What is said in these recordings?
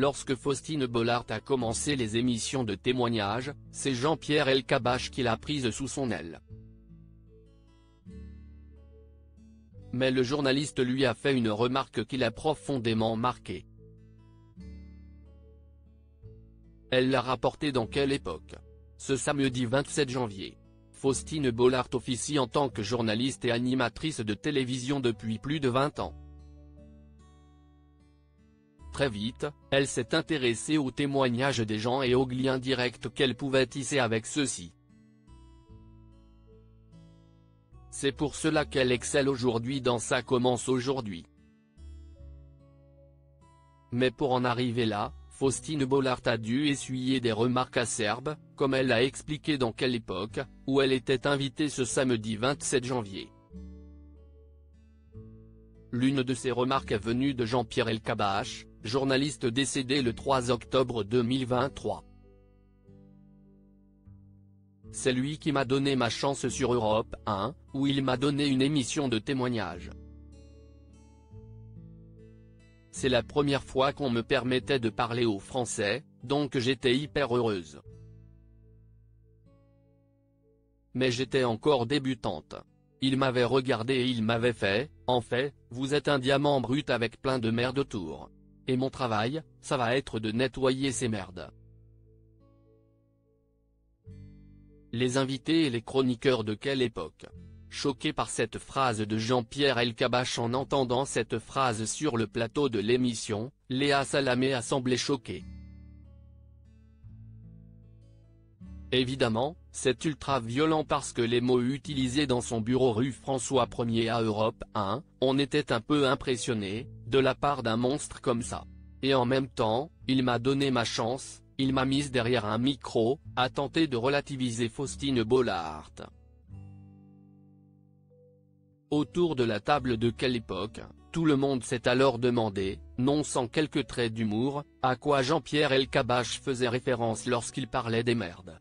lorsque Faustine Bollaert a commencé les émissions de témoignages, c'est Jean-Pierre Elkabbach qui l'a prise sous son aile. Mais le journaliste lui a fait une remarque qui l'a profondément marqué. Elle l'a rapporté dans Quelle Époque. Ce samedi 27 janvier. Faustine Bollaert officie en tant que journaliste et animatrice de télévision depuis plus de 20 ans. Très vite, elle s'est intéressée aux témoignages des gens et aux liens directs qu'elle pouvait tisser avec ceux-ci. C'est pour cela qu'elle excelle aujourd'hui dans Ça commence aujourd'hui. Mais pour en arriver là, Faustine Bollaert a dû essuyer des remarques acerbes, comme elle l'a expliqué dans Quelle Époque, où elle était invitée ce samedi 27 janvier. L'une de ces remarques est venue de Jean-Pierre Elkabbach, journaliste décédé le 3 octobre 2023. C'est lui qui m'a donné ma chance sur Europe 1, où il m'a donné une émission de témoignage. C'est la première fois qu'on me permettait de parler aux Français, donc j'étais hyper heureuse. Mais j'étais encore débutante. Il m'avait regardé et il m'avait fait, en fait, vous êtes un diamant brut avec plein de merde autour. Et mon travail, ça va être de nettoyer ces merdes. Les invités et les chroniqueurs de Quelle Époque. Choqués par cette phrase de Jean-Pierre Elkabbach. En entendant cette phrase sur le plateau de l'émission, Léa Salamé a semblé choquée. Évidemment, c'est ultra violent parce que les mots utilisés dans son bureau rue François 1er à Europe 1, on était un peu impressionné, de la part d'un monstre comme ça. Et en même temps, il m'a donné ma chance, il m'a mise derrière un micro, a tenté de relativiser Faustine Bollaert. Autour de la table de Quelle Époque, tout le monde s'est alors demandé, non sans quelques traits d'humour, à quoi Jean-Pierre Elkabbach faisait référence lorsqu'il parlait des merdes.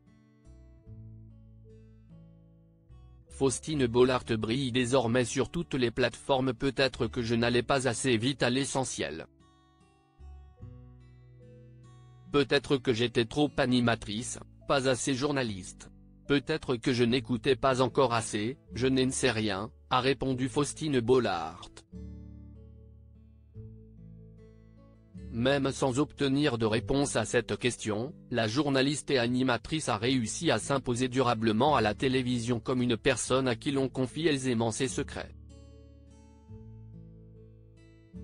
Faustine Bollaert brille désormais sur toutes les plateformes. Peut-être que je n'allais pas assez vite à l'essentiel. Peut-être que j'étais trop animatrice, pas assez journaliste. Peut-être que je n'écoutais pas encore assez, je n'en sais rien, a répondu Faustine Bollaert. Même sans obtenir de réponse à cette question, la journaliste et animatrice a réussi à s'imposer durablement à la télévision comme une personne à qui l'on confie aisément ses secrets.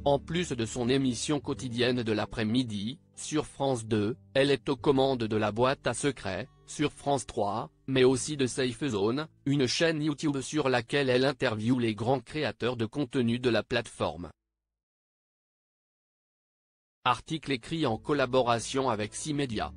En plus de son émission quotidienne de l'après-midi, sur France 2, elle est aux commandes de la boîte à secrets, sur France 3, mais aussi de Safe Zone, une chaîne YouTube sur laquelle elle interviewe les grands créateurs de contenu de la plateforme. Article écrit en collaboration avec 6 médias.